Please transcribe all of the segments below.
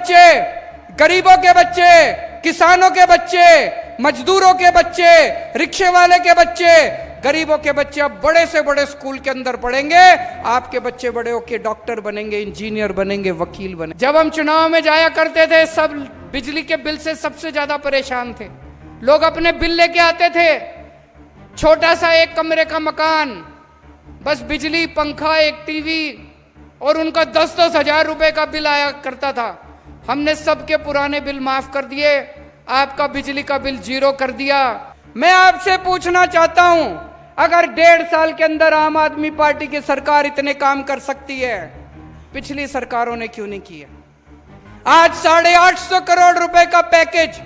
बच्चे, गरीबों के बच्चे, किसानों के बच्चे, मजदूरों के बच्चे, रिक्शे वाले के बच्चे, गरीबों के बच्चे अब बड़े से बड़े स्कूल के अंदर पढ़ेंगे। आपके बच्चे बड़े होके डॉक्टर बनेंगे, इंजीनियर बनेंगे, वकील बनेंगे। जब हम चुनाव में जाया करते थे, सब बिजली के बिल से सबसे ज्यादा परेशान थे। लोग अपने बिल लेके आते थे, छोटा सा एक कमरे का मकान, बस बिजली, पंखा, एक टीवी, और उनका 10-10 हजार रुपए का बिल आया करता था। हमने सबके पुराने बिल माफ कर दिए, आपका बिजली का बिल 0 कर दिया। मैं आपसे पूछना चाहता हूं, अगर 1.5 साल के अंदर आम आदमी पार्टी की सरकार इतने काम कर सकती है, पिछली सरकारों ने क्यों नहीं किया? आज 850 करोड़ रुपए का पैकेज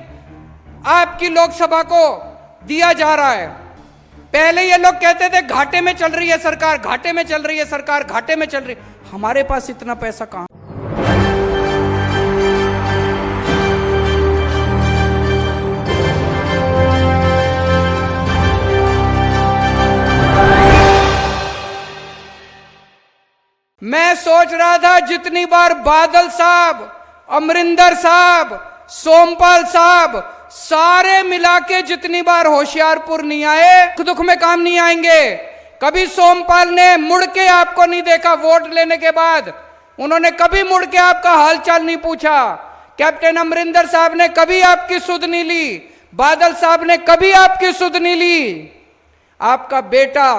आपकी लोकसभा को दिया जा रहा है। पहले ये लोग कहते थे घाटे में चल रही है सरकार, घाटे में चल रही है सरकार, घाटे में चल रही है। हमारे पास इतना पैसा कहां? मैं सोच रहा था जितनी बार बादल साहब, अमरिंदर साहब, सोमपाल साहब सारे मिला के जितनी बार होशियारपुर नहीं आए, दुख में काम नहीं आएंगे। कभी सोमपाल ने मुड़ के आपको नहीं देखा वोट लेने के बाद, उन्होंने कभी मुड़ के आपका हालचाल नहीं पूछा। कैप्टन अमरिंदर साहब ने कभी आपकी सुध नहीं ली, बादल साहब ने कभी आपकी सुध नहीं ली। आपका बेटा,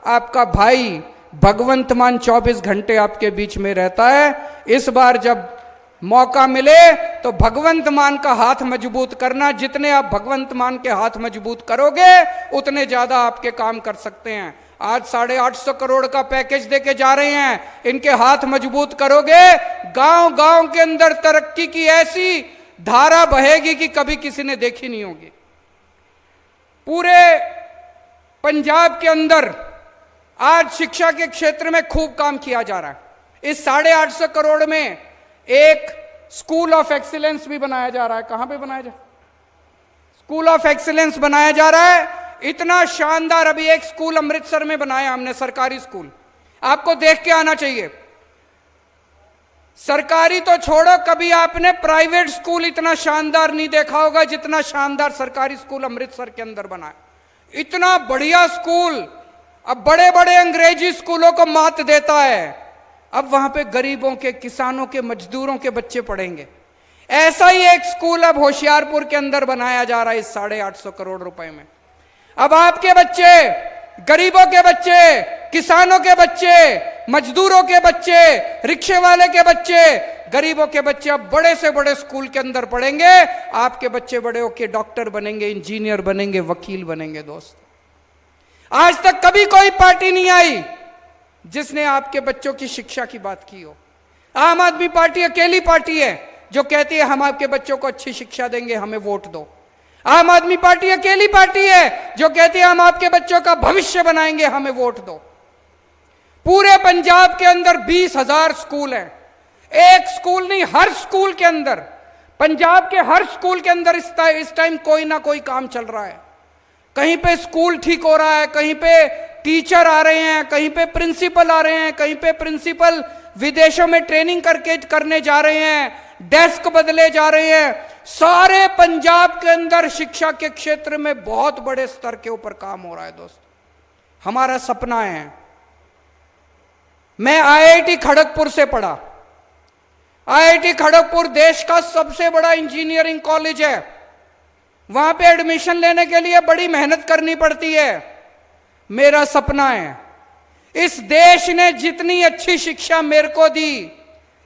आपका भाई भगवंत मान 24 घंटे आपके बीच में रहता है। इस बार जब मौका मिले तो भगवंत मान का हाथ मजबूत करना। जितने आप भगवंत मान के हाथ मजबूत करोगे, उतने ज्यादा आपके काम कर सकते हैं। आज 850 करोड़ का पैकेज देके जा रहे हैं, इनके हाथ मजबूत करोगे, गांव गांव के अंदर तरक्की की ऐसी धारा बहेगी कि कभी किसी ने देखी नहीं होगी। पूरे पंजाब के अंदर आज शिक्षा के क्षेत्र में खूब काम किया जा रहा है। इस 850 करोड़ में एक स्कूल ऑफ एक्सीलेंस भी बनाया जा रहा है। कहां पे बनाया जा रहा है? स्कूल ऑफ एक्सीलेंस बनाया जा रहा है। इतना शानदार, अभी एक स्कूल अमृतसर में बनाया हमने, सरकारी स्कूल, आपको देख के आना चाहिए। सरकारी तो छोड़ो, कभी आपने प्राइवेट स्कूल इतना शानदार नहीं देखा होगा जितना शानदार सरकारी स्कूल अमृतसर के अंदर बना है। इतना बढ़िया स्कूल अब बड़े बड़े अंग्रेजी स्कूलों को मात देता है। अब वहां पे गरीबों के, किसानों के, मजदूरों के बच्चे पढ़ेंगे। ऐसा ही एक स्कूल अब होशियारपुर के अंदर बनाया जा रहा है इस 850 करोड़ रुपए में। अब आपके बच्चे, गरीबों के बच्चे, किसानों के बच्चे, मजदूरों के बच्चे, रिक्शे वाले के बच्चे, गरीबों के बच्चे अब बड़े से बड़े स्कूल के अंदर पढ़ेंगे। आपके बच्चे बड़े होके डॉक्टर बनेंगे, इंजीनियर बनेंगे, वकील बनेंगे। दोस्त, आज तक कभी कोई पार्टी नहीं आई जिसने आपके बच्चों की शिक्षा की बात की हो। आम आदमी पार्टी अकेली पार्टी है जो कहती है हम आपके बच्चों को अच्छी शिक्षा देंगे, हमें वोट दो। आम आदमी पार्टी अकेली पार्टी है जो कहती है हम आपके बच्चों का भविष्य बनाएंगे, हमें वोट दो। पूरे पंजाब के अंदर 20,000 स्कूल हैं। एक स्कूल नहीं, हर स्कूल के अंदर, पंजाब के हर स्कूल के अंदर इस टाइम कोई ना कोई काम चल रहा है। कहीं पे स्कूल ठीक हो रहा है, कहीं पे टीचर आ रहे हैं, कहीं पे प्रिंसिपल आ रहे हैं, कहीं पे प्रिंसिपल विदेशों में ट्रेनिंग करने जा रहे हैं, डेस्क बदले जा रहे हैं। सारे पंजाब के अंदर शिक्षा के क्षेत्र में बहुत बड़े स्तर के ऊपर काम हो रहा है। दोस्त, हमारा सपना है। मैं IIT खड़गपुर से पढ़ा। IIT खड़गपुर देश का सबसे बड़ा इंजीनियरिंग कॉलेज है। वहां पे एडमिशन लेने के लिए बड़ी मेहनत करनी पड़ती है। मेरा सपना है, इस देश ने जितनी अच्छी शिक्षा मेरे को दी,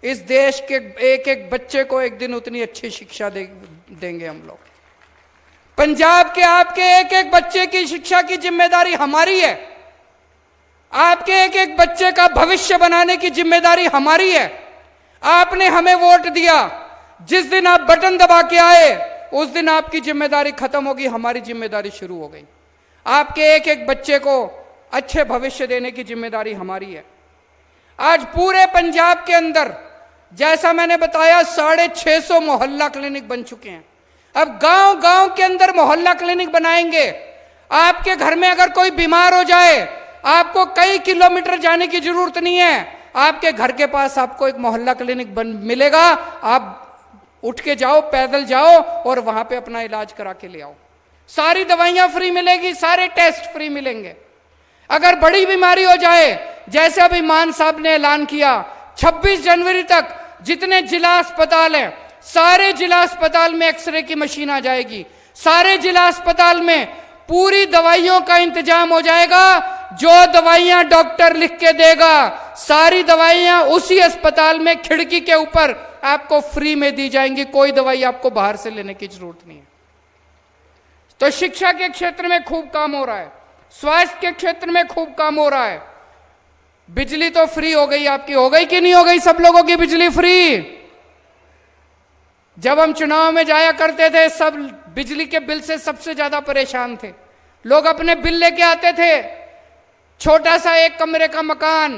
इस देश के एक एक बच्चे को एक दिन उतनी अच्छी शिक्षा देंगे हम लोग। पंजाब के आपके एक एक बच्चे की शिक्षा की जिम्मेदारी हमारी है। आपके एक एक बच्चे का भविष्य बनाने की जिम्मेदारी हमारी है। आपने हमें वोट दिया, जिस दिन आप बटन दबा के आए उस दिन आपकी जिम्मेदारी खत्म होगी, हमारी जिम्मेदारी शुरू हो गई। आपके एक एक बच्चे को अच्छे भविष्य देने की जिम्मेदारी हमारी है। आज पूरे पंजाब के अंदर, जैसा मैंने बताया, 650 मोहल्ला क्लिनिक बन चुके हैं। अब गांव गांव के अंदर मोहल्ला क्लिनिक बनाएंगे। आपके घर में अगर कोई बीमार हो जाए, आपको कई किलोमीटर जाने की जरूरत नहीं है। आपके घर के पास आपको एक मोहल्ला क्लिनिक मिलेगा। आप उठ के जाओ, पैदल जाओ और वहां पे अपना इलाज करा के ले आओ। सारी दवाइयां फ्री मिलेगी, सारे टेस्ट फ्री मिलेंगे। अगर बड़ी बीमारी हो जाए, जैसे अभी मान साहब ने ऐलान किया 26 जनवरी तक जितने जिला अस्पताल हैं, सारे जिला अस्पताल में एक्सरे की मशीन आ जाएगी। सारे जिला अस्पताल में पूरी दवाइयों का इंतजाम हो जाएगा। जो दवाइयां डॉक्टर लिख के देगा, सारी दवाइयां उसी अस्पताल में खिड़की के ऊपर आपको फ्री में दी जाएंगी। कोई दवाई आपको बाहर से लेने की जरूरत नहीं है। तो शिक्षा के क्षेत्र में खूब काम हो रहा है, स्वास्थ्य के क्षेत्र में खूब काम हो रहा है। बिजली तो फ्री हो गई, आपकी हो गई कि नहीं हो गई? सब लोगों की बिजली फ्री। जब हम चुनाव में जाया करते थे, सब बिजली के बिल से सबसे ज्यादा परेशान थे। लोग अपने बिल लेके आते थे, छोटा सा एक कमरे का मकान,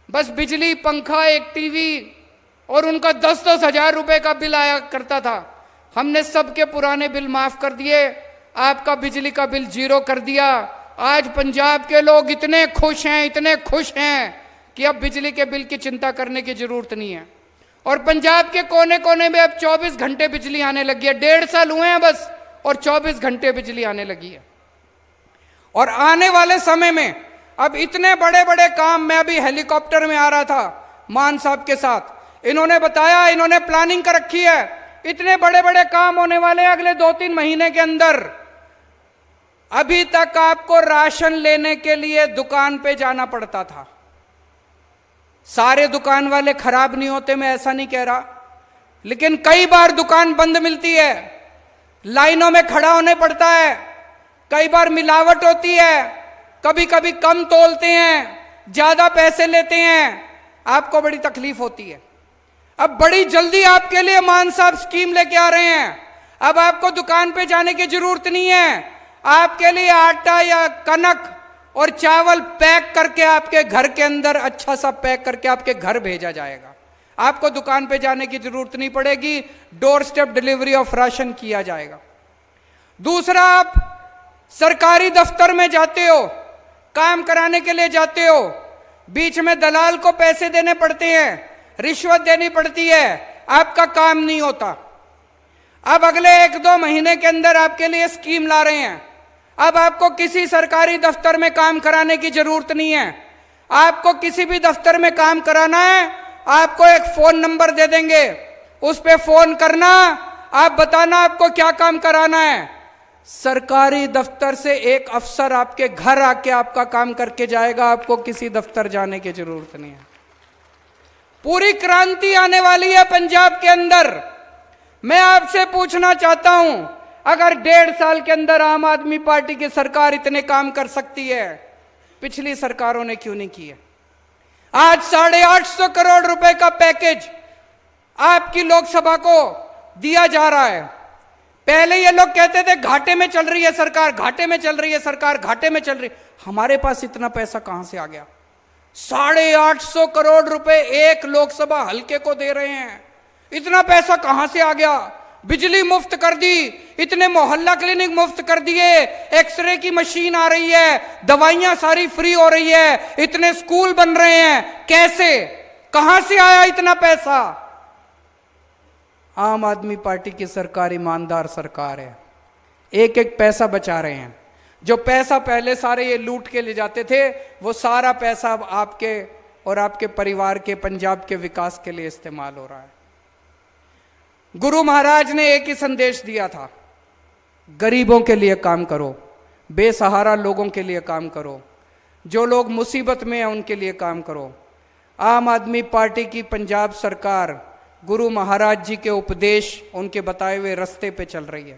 बस बिजली, पंखा, एक टीवी, और उनका 10-10 हजार रुपए का बिल आया करता था। हमने सबके पुराने बिल माफ कर दिए, आपका बिजली का बिल 0 कर दिया। आज पंजाब के लोग इतने खुश हैं, इतने खुश हैं कि अब बिजली के बिल की चिंता करने की जरूरत नहीं है। और पंजाब के कोने कोने में अब 24 घंटे बिजली आने लगी है। 1.5 साल हुए हैं बस, और 24 घंटे बिजली आने लगी है। और आने वाले समय में अब इतने बड़े बड़े काम, मैं अभी हेलीकॉप्टर में आ रहा था मान साहब के साथ, इन्होंने बताया, इन्होंने प्लानिंग कर रखी है, इतने बड़े बड़े काम होने वाले हैं अगले 2-3 महीने के अंदर। अभी तक आपको राशन लेने के लिए दुकान पे जाना पड़ता था। सारे दुकान वाले खराब नहीं होते, मैं ऐसा नहीं कह रहा, लेकिन कई बार दुकान बंद मिलती है, लाइनों में खड़ा होने पड़ता है, कई बार मिलावट होती है, कभी कभी कम तोलते हैं, ज्यादा पैसे लेते हैं, आपको बड़ी तकलीफ होती है। अब बड़ी जल्दी आपके लिए मान साहब स्कीम लेके आ रहे हैं। अब आपको दुकान पे जाने की जरूरत नहीं है, आपके लिए आटा या कनक और चावल पैक करके आपके घर के अंदर अच्छा सा पैक करके आपके घर भेजा जाएगा। आपको दुकान पे जाने की जरूरत नहीं पड़ेगी, door step delivery of ration किया जाएगा। दूसरा, आप सरकारी दफ्तर में जाते हो, काम कराने के लिए जाते हो, बीच में दलाल को पैसे देने पड़ते हैं, रिश्वत देनी पड़ती है, आपका काम नहीं होता। अब अगले 1-2 महीने के अंदर आपके लिए स्कीम ला रहे हैं। अब आपको किसी सरकारी दफ्तर में काम कराने की जरूरत नहीं है। आपको किसी भी दफ्तर में काम कराना है, आपको एक फोन नंबर दे देंगे, उस पे फोन करना, आप बताना आपको क्या काम कराना है। सरकारी दफ्तर से एक अफसर आपके घर आके आपका काम करके जाएगा, आपको किसी दफ्तर जाने की जरूरत नहीं है। पूरी क्रांति आने वाली है पंजाब के अंदर। मैं आपसे पूछना चाहता हूं, अगर 1.5 साल के अंदर आम आदमी पार्टी की सरकार इतने काम कर सकती है, पिछली सरकारों ने क्यों नहीं किए? आज 850 करोड़ रुपए का पैकेज आपकी लोकसभा को दिया जा रहा है। पहले ये लोग कहते थे घाटे में चल रही है सरकार, घाटे में चल रही है सरकार, घाटे में चल रही। हमारे पास इतना पैसा कहां से आ गया? 850 करोड़ रुपए एक लोकसभा हल्के को दे रहे हैं। इतना पैसा कहां से आ गया? बिजली मुफ्त कर दी, इतने मोहल्ला क्लिनिक मुफ्त कर दिए, एक्सरे की मशीन आ रही है, दवाइयां सारी फ्री हो रही है, इतने स्कूल बन रहे हैं। कैसे, कहां से आया इतना पैसा? आम आदमी पार्टी की सरकार ईमानदार सरकार है, एक एक पैसा बचा रहे हैं। जो पैसा पहले सारे ये लूट के ले जाते थे, वो सारा पैसा अब आपके और आपके परिवार के, पंजाब के विकास के लिए इस्तेमाल हो रहा है। गुरु महाराज ने एक ही संदेश दिया था, गरीबों के लिए काम करो, बेसहारा लोगों के लिए काम करो, जो लोग मुसीबत में हैं उनके लिए काम करो। आम आदमी पार्टी की पंजाब सरकार गुरु महाराज जी के उपदेश, उनके बताए हुए रास्ते पे चल रही है।